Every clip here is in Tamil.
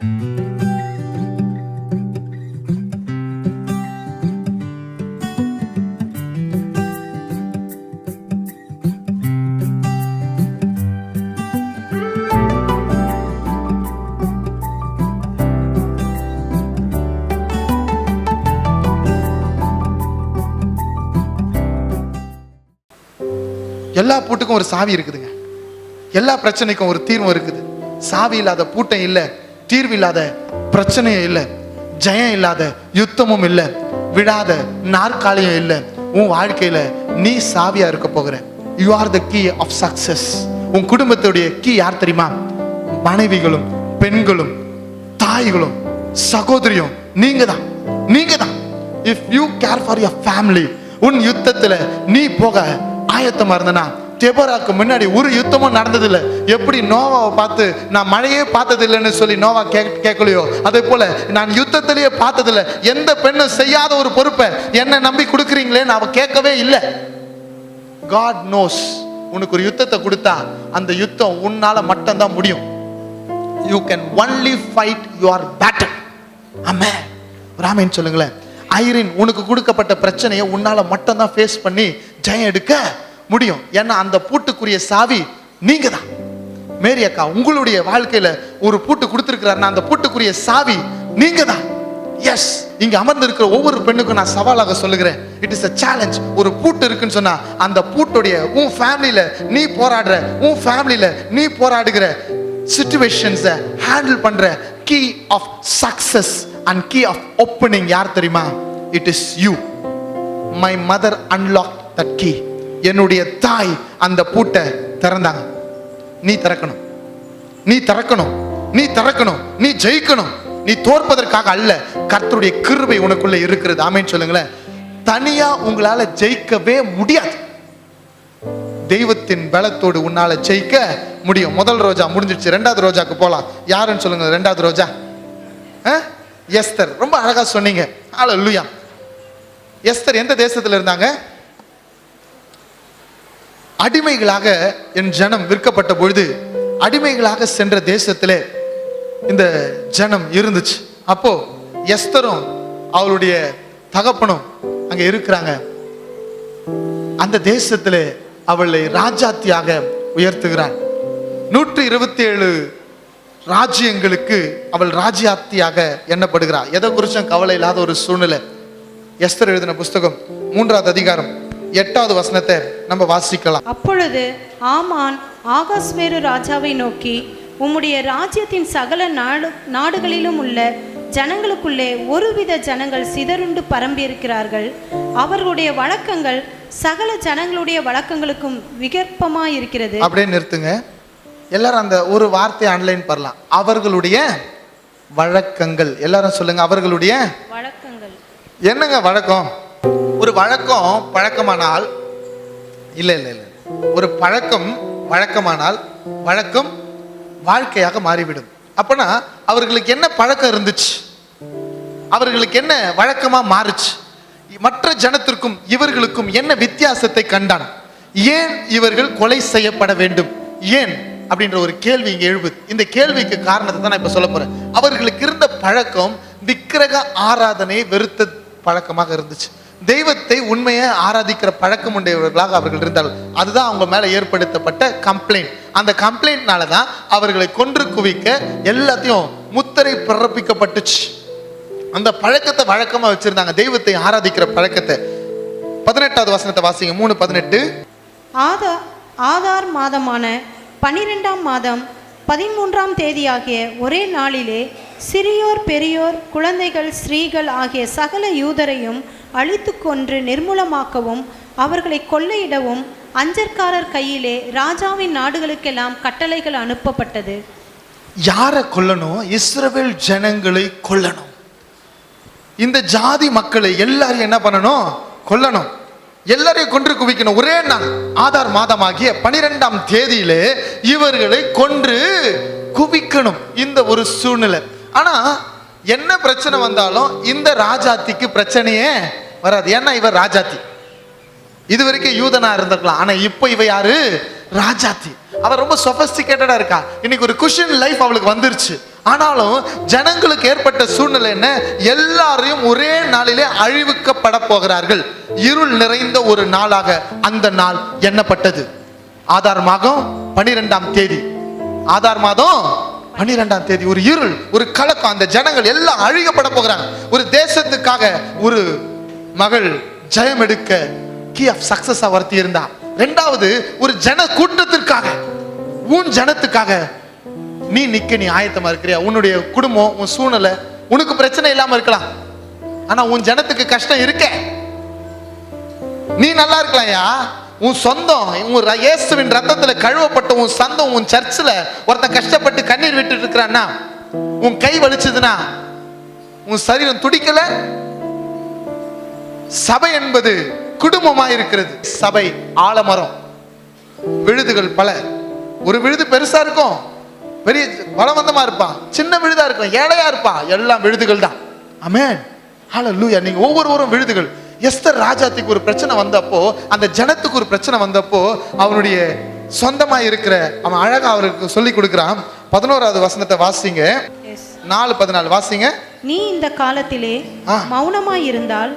எல்லா பூட்டுக்கும் ஒரு சாவி இருக்குதுங்க. எல்லா பிரச்சனைக்கும் ஒரு தீர்வு இருக்குது. சாவி இல்லாத பூட்டம் இல்லை, தீர்வு இல்லாத பிரச்சனையும் இல்லை, ஜெயம் இல்லாத யுத்தமும் இல்லை, விடாத நாற்காலியும் இல்லை. உன் வாழ்க்கையில நீ சாவியா இருக்க போகிற. You are the key of success. உன் குடும்பத்துடைய கீ யார் தெரியுமா? மனைவிகளும் பெண்களும் தாய்களும் சகோதரியும் நீங்க தான். நீங்க தான். If you care for your family, உன் யுத்தத்துல நீ போக ஆயத்தமா இருந்தனா, தெபோராக்கு முன்னாடி ஒரு யுத்தமும் நடந்தது இல்லை. எப்படி நோவாவை பார்த்து நான் மழையே பார்த்தது இல்லைன்னு சொல்லி நோவா கேட்கலையோ, அதே போல நான் யுத்தத்திலேயே பார்த்ததில்லை, எந்த பெண்ணும் செய்யாத ஒரு பொறுப்பை என்ன நம்பி கொடுக்குறீங்களேன்னு அவ கேட்கவே இல்லை. God knows. உனக்கு ஒரு யுத்தத்தை கொடுத்தா அந்த யுத்தம் உன்னால மட்டும்தான் முடியும். You can only fight your battle. Amen. Ramen சொல்லுங்களேன். ஐரின், உனக்கு கொடுக்கப்பட்ட பிரச்சனையை உன்னால மட்டும்தான் ஃபேஸ் பண்ணி ஜெயம் எடுக்க முடியும். ஏன்னா அந்த பூட்டுக்குரிய சாவி நீங்க தான். மேரி அக்கா, உங்களுடைய வாழ்க்கையில ஒரு பூட்டு கொடுத்திருக்கிறாருன்னா அந்த பூட்டுக்குரிய சாவி நீங்க தான். எஸ், இங்க அமர்ந்து இருக்கிற ஒவ்வொரு பெண்ணுக்கும் நான் சவாலாக சொல்லுகிறேன், இட் இஸ் a challenge. ஒரு பூட்டு இருக்குன்னு சொன்னா அந்த பூட்டுடைய உன் ஃபேமிலியில நீ போராடுற, உன் ஃபேமிலியில நீ போராடுகிற சிச்சுவேஷன்ஸை ஹேண்டில் பண்ற key of success and key of opening யார் தெரியுமா? It is you. My mother unlock that key. என்னுடைய தாய் அந்த பூட்டை திறந்தாங்க. நீ திறக்கணும், நீ திறக்கணும், நீ திறக்கணும், நீ ஜெயிக்கணும். நீ தோற்பதற்காக அல்ல, கர்த்தருடைய கிருபை உனக்குள்ள இருக்கிறது. ஆமென் சொல்லுங்களேன். தனியா உங்களால ஜெயிக்கவே முடியாது. தெய்வத்தின் பலத்தோடு உன்னால ஜெயிக்க முடியும். முதல் ரோஜா முடிஞ்சிடுச்சு, ரெண்டாவது ரோஜாக்கு போலாம். யாருன்னு சொல்லுங்க ரெண்டாவது ரோஜா? எஸ்தர். ரொம்ப அழகா சொன்னீங்க. ஹல்லேலூயா. எஸ்தர் எந்த தேசத்துல இருந்தாங்க? அடிமைகளாக என் ஜனம் விற்கப்பட்ட பொழுது அடிமைகளாக சென்ற தேசத்திலே இந்த ஜனம் இருந்துச்சு. அப்போ எஸ்தரும் அவளுடைய தகப்பனும் அங்க இருக்கிறாங்க. அந்த தேசத்திலே அவளை ராஜாத்தியாக உயர்த்துகிறான். 127 ராஜ்யங்களுக்கு அவள் ராஜ்யாத்தியாக எண்ணப்படுகிறார். எதை குறிச்சும் கவலை இல்லாத ஒரு சூழ்நிலை. எஸ்தர் எழுதின புஸ்தகம் 3வது அதிகாரம் 8வது வசனத்தை நம்ம வாசிக்கலாம். அப்பொழுது ஆமான் ஆகாஸ்வேரு ராஜாவை நோக்கி, உம்முடைய ராஜ்யத்தின் சகல நாடுகளிலும் உள்ள ஜனங்களுக்குள்ளே ஒருவித ஜனங்கள் சிதறுண்டு பரம்பியிருக்கிறார்கள். அவர்களுடைய வழக்கங்கள் சகல ஜனங்களுடைய வழக்கங்களுக்கும் விகற்பமாயிருக்கிறது. அப்படியே நிறுத்துங்க. எல்லாரும் அந்த ஒரு வார்த்தை ஆன்லைன் பண்ணலாம். அவர்களுடைய வழக்கங்கள். எல்லாரும் சொல்லுங்க, அவர்களுடைய வழக்கங்கள். என்னங்க வழக்கம்? ஒரு வழக்கம் பழக்கமானால் இல்லை இல்லை இல்லை, ஒரு பழக்கம் வழக்கமானால் வழக்கம் வாழ்க்கையாக மாறிவிடும். அப்பனா அவர்களுக்கு என்ன பழக்கம் இருந்துச்சு, அவர்களுக்கு என்ன வழக்கமா மாறுச்சு? மற்ற ஜனத்திற்கும் இவர்களுக்கும் என்ன வித்தியாசத்தை கண்டான்? ஏன் இவர்கள் கொலை செய்யப்பட வேண்டும்? ஏன் அப்படின்ற ஒரு கேள்வி இங்க எழுப்புது. இந்த கேள்விக்கு காரணத்தை தான் நான் இப்ப சொல்ல போறேன். அவர்களுக்கு இருந்த பழக்கம் விக்கிரக ஆராதனையை வெறுத்த பழக்கமாக இருந்துச்சு. தெய்வத்தை உண்மையை ஆராதிக்கிற பழக்கம் உடையவர்களாக அவர்கள் இருந்தார்கள். அதுதான் அவங்க மேல ஏற்படுத்தப்பட்ட கம்ப்ளைண்ட். அந்த கம்ப்ளைண்ட்னால தான் அவர்களை கொன்று குவிக்க எல்லாத்தையும் முத்திரை பிறப்பிக்கப்பட்டுச்சு. அந்த பழக்கத்தை வழக்கமா வச்சிருந்தாங்க, தெய்வத்தை ஆராதிக்கிற பழக்கத்தை. 18வது வசனத்தை வாசிங்க. 3:18. ஆதார் மாதமான 12ஆம் மாதம் 13ஆம் தேதியாகிய ஒரே நாளிலே சிறியோர் பெரியோர் குழந்தைகள் ஸ்திரீகள் ஆகிய சகல யூதரையும் அழித்து கொன்று நிர்மூலமாக்கவும் அவர்களை கொள்ளையிடவும் அஞ்சற்காரர் கையிலே ராஜாவின் நாடுகளுக்கெல்லாம் கட்டளைகள் அனுப்பப்பட்டது. யாரை கொல்லணும்? இஸ்ரவேல் ஜனங்களை கொல்லணும். இந்த ஜாதி மக்களை எல்லாரையும் என்ன பண்ணணும்? கொல்லணும். எல்லாரையும் கொன்று குவிக்கணும். ஒரே நாள் ஆதார் மாதமாகிய 12ஆம் தேதியிலே இவர்களை கொன்று குவிக்கணும். இந்த ஒரு சூழ்நிலை. ஆனா என்ன பிரச்சனை வந்தாலும் இந்த ராஜாத்திக்கு பிரச்சனையே வராது. ஏன்னா இவர் ராஜாத்தி. இது வரைக்கும் யூதனா இருந்திருக்கலாம், ஆனா இப்போ இவ யாரு? ராஜாத்தி. அவ ரொம்ப சொபஸ்டிகேட்டடா இருக்கா. இன்னைக்கு ஒரு குஷன் லைஃப் அவளுக்கு வந்துருச்சு. ஆனாலும் ஜனங்களுக்கு ஏற்பட்ட சூழ்நிலை என்ன? எல்லாரையும் ஒரே நாளிலே அழிவுக்கப்பட போகிறார்கள். இருள் நிறைந்த ஒரு நாளாக அந்த நாள் எண்ணப்பட்டது. ஆதார் மாதம் 12ஆம் தேதி, ஆதார் மாதம் 12ஆம் தேதி ஒரு இருள், ஒரு கலக்கம். அந்த ஜனங்கள் எல்லாம் அழிக்கப்பட போகிறாங்க. ஒரு தேசத்துக்காக ஒரு மகள் ஜெயம் எடுக்க கீ ஆஃப் சக்சஸ் வர்த்தி இருந்தா. இரண்டாவது, ஒரு ஜன கூட்டத்திற்காக, உன் ஜனத்துக்காக நீ நிக்க நீ ஆயத்தமா இருக்கிறியா? உன்னுடைய குடும்பம், உன் சூழ்நிலை, உனக்கு பிரச்சனை இல்லாம இருக்கலாம், ஆனா உன் ஜனத்துக்கு கஷ்டம் இருக்க. நீ நல்லா இருக்கலாம்யா, உன் சொந்தம், உன் இயேசுவின் ரத்தத்துல கழுவப்பட்ட உன் சொந்தம், உன் சர்ச்சில் ஒருத்தன் கஷ்டப்பட்டு கண்ணீர் விட்டு இருக்கிறான்னா, உன் கை வலிச்சதுன்னா, உன் சரீரம் துடிக்கல. சபை என்பது குடும்பமா இருக்கிறது. சபை ஆலமரம், விழுதுகள் பல. ஒரு விழுது பெருசா இருக்கும், பெரிய பலவந்தமா இருப்பான், சின்ன விழுதா இருக்கும், ஏழையா இருப்பான், எல்லாம் விழுதுகள் தான். ஆமென், ஹல்லேலூயா. நீங்க ஒவ்வொருவரும் விழுதுகள். எஸ்தர் ராஜாத்துக்கு ஒரு பிரச்சனை வந்தப்போ, அந்த ஜனத்துக்கு ஒரு பிரச்சனை வந்தப்போ, அவனுடைய சொந்தமா இருக்கிற அவன் அழகா அவருக்கு சொல்லி கொடுக்கிறான். 11வது வசனத்தை வாசிங்க. 4:14 வாசிங்க. நீ இந்த காலத்திலே மௌனமாய் இருந்தால்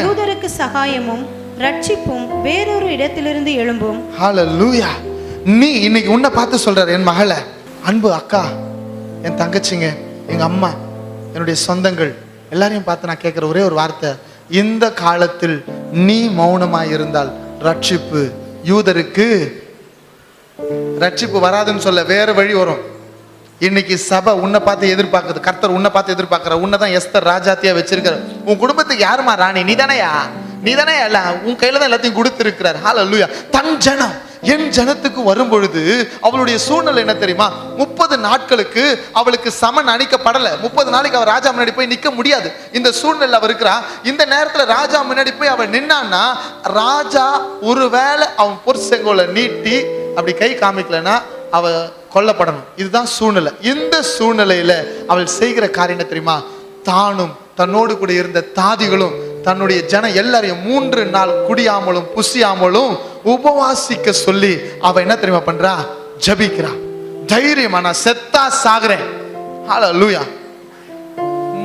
யூதருக்கு சகாயமும் ரட்சிப்பும் வேறொரு இடத்திலிருந்து எழும்பும். ஹல்லேலூயா. நீ இன்னைக்கு உன்னை பார்த்து சொல்றாரு, என் மகளே, அன்பு அக்கா, என் தங்கச்சிங்க, எங்க அம்மா, என்னுடைய சொந்தங்கள் எல்லாரையும் பார்த்து நான் கேட்கிற ஒரே ஒரு வார்த்தை, இந்த காலத்தில் நீ மௌனமாய் இருந்தால் ரட்சிப்பு, யூதருக்கு ரட்சிப்பு வராதுன்னு சொல்ல வேற வழி வரும். இன்னைக்கு சபை உன்னை பார்த்து எதிர்பார்க்குது, கர்த்தர் உன்னை பார்த்து எதிர்பார்க்கிற, உன்னை தான் எஸ்தர் ராஜாத்தியா வச்சிருக்கிற. உன் குடும்பத்துக்கு யாருமா ராணி? நீதானையா, நீதானே எல்லாம், உன் கையில தான் எல்லாத்தையும் கொடுத்திருக்கிறார். ஹல்லேலூயா. தன் ஜனம் என் ஜனத்துக்கு வரும் பொழுது அவளுடைய சூழ்நிலை என்ன தெரியுமா? 30 நாட்களுக்கு அவளுக்கு சமன் அணிக்கப்படல. 30 நாளைக்கு அவள் ராஜா முன்னாடி போய் நிக்க முடியாது. இந்த சூழ்நிலை அவ இருக்கிறா. இந்த நேரத்துல ராஜா முன்னாடி போய் அவள் நின்னான்னா, ராஜா ஒருவேளை அவன் பொற்செங்கோலை நீட்டி அப்படி கை காமிக்கலன்னா அவ கொல்லப்படணும். இதுதான் சூழ்நிலை. இந்த சூழ்நிலையில அவள் செய்கிற காரியம் என்ன தெரியுமா? தானும் தன்னோடு கூட இருந்த தாதிகளும் தன்னுடைய ஜன எல்லாரையும் 3 நாள் குடியாமலும் புசியாமலும் உபவாசிக்க சொல்லி அவ என்ன தெரியுமா பண்றா? ஜபிக்கிறா. தைரியமா, நான் செத்தா சாகுறேன். ஹல்லேலூயா.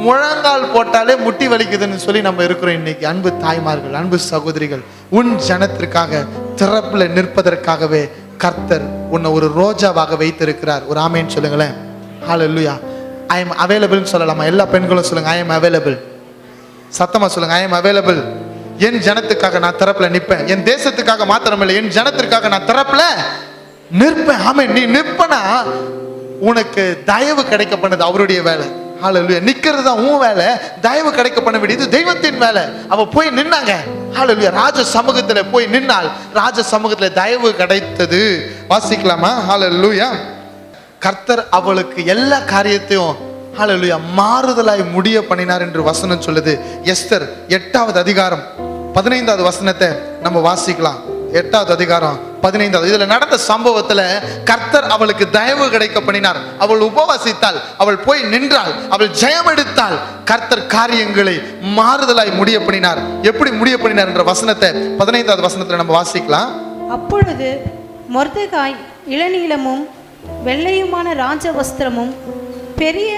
முழங்கால் போட்டாலே முட்டி வலிக்குதுன்னு சொல்லி நம்ம இருக்கிறோம் இன்னைக்கு. அன்பு தாய்மார்கள், அன்பு சகோதரிகள், உன் ஜனத்திற்காக திறப்புல நிற்பதற்காகவே கர்த்தர் உன்னை ஒரு ரோஜாவாக வைத்திருக்கிறார். ஒரு ஆமேன்னு சொல்லுங்களேன். ஹல்லேலூயா. ஐ எம் அவைலபிள்னு சொல்லலாமா? எல்லா பெண்களும் சொல்லுங்க, ஐ எம் அவைலபிள். சத்தமா சொல்லுங்க, ஐ எம் அவைலபிள். என் ஜனத்துக்காக நான் திறப்புல நிற்பேன். என் தேசத்துக்காக மாத்திரமில்லை, என் ஜனத்திற்காக நான் திறப்புல நிற்பேன். ஆமென். நீ நிற்பனா உனக்கு தயவு கிடைக்க பண்ணது அவருடைய வேலை. ஹல்லேலூயா. நிக்கிறது தான் உன் வேலை, தயவு கிடைக்க பண்ண வேண்டியது தெய்வத்தின் வேலை. அவ போய் நின்னாங்க. ஹல்லேலூயா. ராஜ சமூகத்துல போய் நின்னால் ராஜ சமூகத்துல தயவு கிடைத்தது. வாசிக்கலாமா? ஹல்லேலூயா. கர்த்தர் அவளுக்கு எல்லா காரியத்தையும் ஹல்லேலூயா மாறுதலாய் முடிய பண்ணினார் என்று வசனம் சொல்லுது. எஸ்தர் 8வது அதிகாரம் 15வது வசனத்தை நம்ம வாசிக்கலாம். 8வது அதிகாரம் 15வது. இதுல நடந்த சம்பவத்துல கர்த்தர் அவளுக்கு தயவு கிடைக்க பண்ணினார். அவள் உபவாசித்தாள், அவள் போய் நின்றாள், அவள் ஜெயம் எடுத்தாள். கர்த்தர் காரியங்களை மாறுதலாய் முடிய பண்ணினார். எப்படி முடிய பண்ணினார் என்ற வசனத்தை 15வது வசனத்துல நம்ம வாசிக்கலாம். அப்பொழுது மொர்தெகாய் இளநீலமும் வெள்ளையுமான ராஜ வஸ்திரமும் பெரிய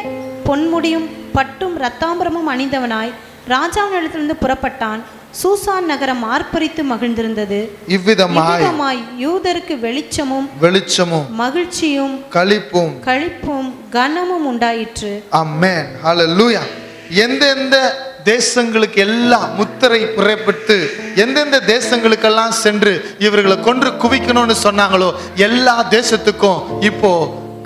பொன்முடியும் பட்டும் இரத்தாம்பரமும் அணிந்தவனாய் ராஜாவினிடத்திலிருந்து புறப்பட்டான். சூசான் நகரம் ஆர்ப்பரித்து மகிழ்ந்திருந்தது. இவ்விதமாய் யூதருக்கு வெளிச்சமும் மகிழ்ச்சியும் களிப்பும் கனமும் உண்டாயிற்று. ஆமென். ஹல்லேலூயா. எந்தெந்த தேசங்களுக்கு எல்லாம் முத்திரை புறப்பட்டு எந்தெந்த தேசங்களுக்கெல்லாம் சென்று இவர்களை கொன்று குவிக்கணும்னு சொன்னாங்களோ எல்லா தேசத்துக்கும் இப்போ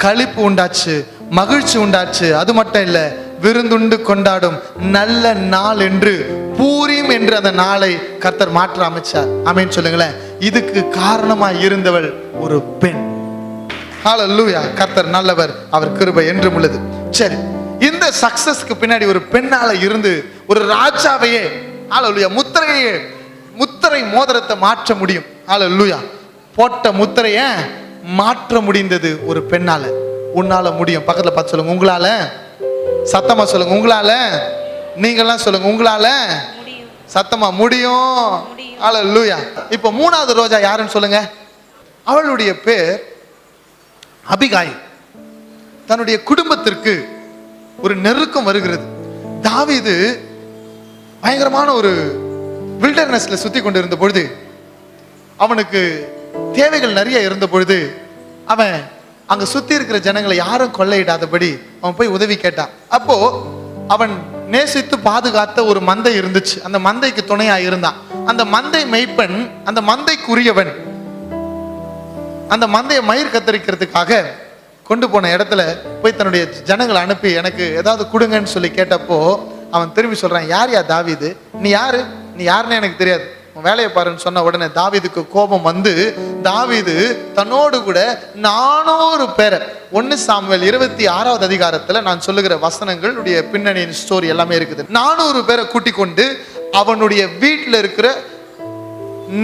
களிப்பு உண்டாச்சு, மகிழ்ச்சி உண்டாச்சு. அது மட்டும் இல்ல, விருந்துண்டு கொண்டாடும் நல்ல நாள் என்று பூரீம் என்று அந்த நாளை கர்த்தர் மாற்ற அமைச்சார். ஆமென் சொல்லுங்களேன். இதுக்கு காரணமா இருந்தவள் ஒரு பெண். ஹல்லேலூயா. கர்த்தர் நல்லவர், அவர் கிருபை என்றும் உள்ளது. சரி, இந்த சக்சஸ்க்கு பின்னாடி ஒரு பெண்ணால இருந்து ஒரு ராஜாவையே ஹல்லேலூயா முத்திரை மோதிரத்தை மாற்ற முடியும். ஹல்லேலூயா. போட்ட முத்திரைய மாற்ற முடிந்தது ஒரு பெண்ணால. உன்னால முடியும். பக்கத்துல பார்த்து சொல்லுங்க, உங்களால. சத்தமா சொல்லுங்க, உங்களால. நீங்கெல்லாம் சொல்லுங்க, உங்களால சத்தமா முடியும். ஹல்லேலூயா. இப்போ 3வது ரோஜா யாருன்னு சொல்லுங்க. அவளுடைய பேர் அபிகாயில். தன்னுடைய குடும்பத்திற்கு ஒரு நெருக்கம் வருகிறது. தாவீது பயங்கரமான ஒரு வில்டர்னஸ்ல சுத்தி கொண்டு இருந்த பொழுது, அவனுக்கு தேவைகள் நிறைய இருந்த பொழுது, அவன் அங்க சுத்தி இருக்கிற ஜனங்களை யாரும் கொள்ளையிடாதபடி அவன் போய் உதவி கேட்டான். அப்போ அவன் நேசித்து பாதுகாத்த ஒரு மந்தை இருந்துச்சு. அந்த மந்தைக்கு துணையா இருந்தான். அந்த மந்தை மெய்ப்பன், அந்த மந்தைக்குரியவன், அந்த மந்தையை மயிர் கத்தரிக்கிறதுக்காக கொண்டு போன இடத்துல போய் தன்னுடைய ஜனங்களை அனுப்பி எனக்கு ஏதாவது கொடுங்கன்னு சொல்லி கேட்டப்போ அவன் திரும்பி சொல்றான், யார் தாவீது, நீ யாருன்னு எனக்கு தெரியாது, உன் வேலையை பாருன்னு சொன்ன உடனே தாவீதுக்கு கோபம் வந்து, தாவீது தன்னோடு கூட 400 பேரை, 1 சாமுவேல் 26வது அதிகாரத்துல நான் சொல்லுகிற வசனங்களுடைய பின்னணியின் ஸ்டோரி எல்லாமே இருக்குது. 400 பேரை கூட்டிக் கொண்டு அவனுடைய வீட்டில் இருக்கிற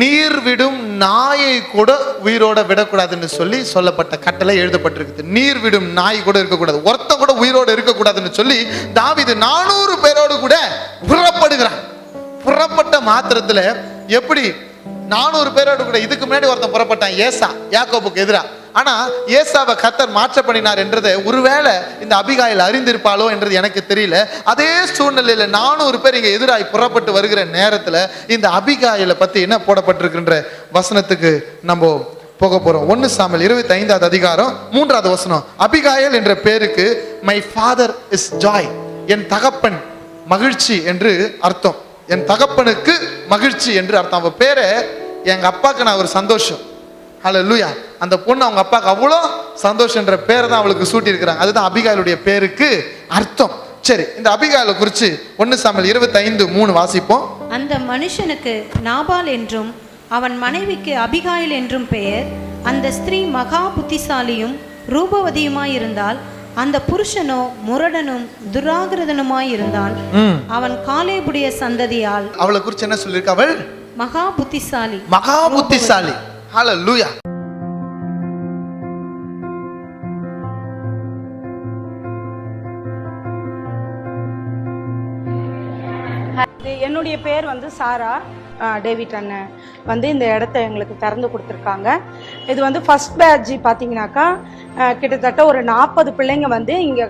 நீர் விடும் நாயை கூட உயிரோட விடக்கூடாதுன்னு சொல்லி சொல்லப்பட்ட கட்டளை எழுதப்பட்டிருக்குது. நீர் விடும் நாய் கூட இருக்கக்கூடாது, ஒருத்த கூட உயிரோடு இருக்கக்கூடாதுன்னு சொல்லி தாவீது 400 பேரோடு கூட புறப்படுகிறான். புறப்பட்ட மாத்திரத்துல எப்படி 400 பேரோடு கூட, இதுக்கு முன்னாடி ஒருத்தன் புறப்பட்டான், ஏசா, யாக்கோபுக்கு எதிரா. ஆனா ஏசாவை கர்த்தர் மாற்ற பண்ணினார் என்றதை ஒருவேளை இந்த அபிகாயில் அறிந்திருப்பாளோ என்றது எனக்கு தெரியல. அதே சூழ்நிலையில 400 பேர் இங்க எதிராய் புறப்பட்டு வருகிற நேரத்துல இந்த அபிகாயில பத்தி என்ன போடப்பட்டிருக்கின்ற வசனத்துக்கு நம்ம போக போறோம். 1 சாமுவேல் 25வது அதிகாரம் 3வது வசனம். அபிகாயில் என்ற பேருக்கு மை ஃபாதர் இஸ் ஜாய், என் தகப்பன் மகிழ்ச்சி என்று அர்த்தம். என் தகப்பனுக்கு மகிழ்ச்சி என்று அர்த்தம். அவ பேரை எங்க அப்பாவுக்கு நான் ஒரு சந்தோஷம். ஹல்லேலூயா. அந்த பொண்ணு அவங்க அப்பாவுக்கு அவ்வளோ சந்தோஷம் என்ற பேரை தான் அவளுக்கு சூட்டி இருக்கிறாங்க. அதுதான் அபிகாயிலுடைய பேருக்கு அர்த்தம். சரி, இந்த அபிகாயிலை குறித்து 1 சாமுவேல் 25:3 வாசிப்போம். அந்த மனுஷனுக்கு நாபால் என்றும் அவன் மனைவிக்கு அபிகாயில் என்றும் பெயர். அந்த ஸ்திரீ மகா புத்திசாலியும் ரூபவதியுமாயிருந்தால், அந்த புருஷனோ முரடனும் துராகிருதனுமாயிருந்தான். அவன் காலேபுடைய சந்ததியால். அவளை குறித்து என்ன சொல்லியிருக்க? அவள் மகா புத்திசாலி. மகா புத்திசாலி. ஹல்லேலூயா. என்னுடைய பேர் வந்து சாரா. டேவிட் அண்ணன் வந்து இந்த இடத்த எங்களுக்கு திறந்து கொடுத்துருக்காங்க. இது வந்து ஃபர்ஸ்ட் பேட்ச் பார்த்தீங்கன்னாக்கா கிட்டத்தட்ட ஒரு 40 பிள்ளைங்க வந்து இங்கே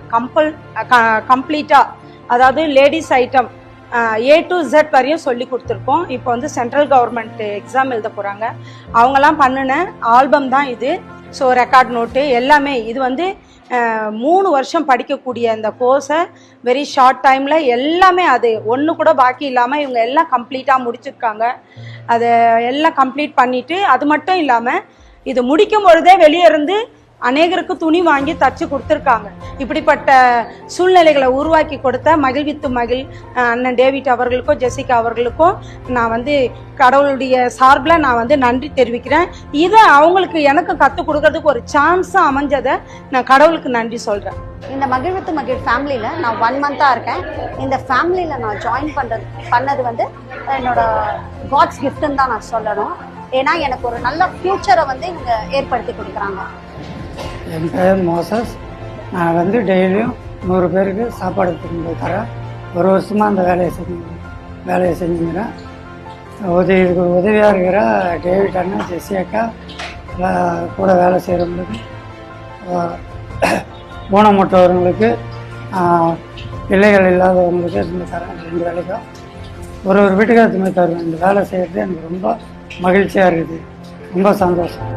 கம்ப்ளீட்டாக, அதாவது ladies item A to Z வரையும் சொல்லி கொடுத்துருக்கோம். இப்போ வந்து சென்ட்ரல் கவர்மெண்ட் எக்ஸாம் எழுத போகிறாங்க. அவங்கெல்லாம் பண்ணின ஆல்பம் தான் இது. ஸோ ரெக்கார்ட் நோட்டு எல்லாமே இது வந்து 3 வருஷம் படிக்கக்கூடிய அந்த கோர்ஸை வெரி ஷார்ட் டைமில் எல்லாமே, அது ஒன்று கூட பாக்கி இல்லாமல் இவங்க எல்லாம் கம்ப்ளீட்டாக முடிச்சிருக்காங்க. அதை எல்லாம் கம்ப்ளீட் பண்ணிவிட்டு, அது மட்டும் இல்லாமல் இது முடிக்கும் பொழுதே வெளியே இருந்து அநேகருக்கு துணி வாங்கி தச்சு கொடுத்துருக்காங்க. இப்படிப்பட்ட சூழ்நிலைகளை உருவாக்கி கொடுத்த மகிழ்வித்து மகிழ் அண்ணன் டேவிட் அவர்களுக்கும் ஜெசிகா அவர்களுக்கும் நான் வந்து கடவுளுடைய சார்பில் நான் வந்து நன்றி தெரிவிக்கிறேன். இதை அவங்களுக்கு எனக்கு கற்றுக் கொடுக்கறதுக்கு ஒரு சான்ஸாக அமைஞ்சதை நான் கடவுளுக்கு நன்றி சொல்கிறேன். இந்த மகிழ்வித்து மகிழ் ஃபேமிலியில் நான் 1 மந்த்தாக இருக்கேன். இந்த ஃபேமிலியில் நான் ஜாயின் பண்ணது வந்து என்னோட காட்ஸ் கிஃப்ட்டுன்னு தான் நான் சொல்லணும். ஏன்னா எனக்கு ஒரு நல்ல ஃப்யூச்சரை வந்து இவங்க ஏற்படுத்தி கொடுக்குறாங்க. என் பெயர் மோசஸ். நான் வந்து டெய்லியும் 100 பேருக்கு சாப்பாடு எடுத்துகிட்டு போய் தரேன். 1 வருஷமாக அந்த வேலையை செஞ்சுக்கிறேன். இதுக்கு உதவியாக இருக்கிற டேவிட் அண்ணன், ஜெசி அக்கா கூட வேலை செய்கிறவங்களுக்கு, ஊனமுற்றவர்களுக்கு, பிள்ளைகள் இல்லாதவங்களுக்கு எடுத்து தரேன். 2 வேலைக்கும் ஒரு வீட்டுக்கு எடுத்து போய் தருவேன். இந்த வேலை செய்கிறது எனக்கு ரொம்ப மகிழ்ச்சியாக இருக்குது. ரொம்ப சந்தோஷம்.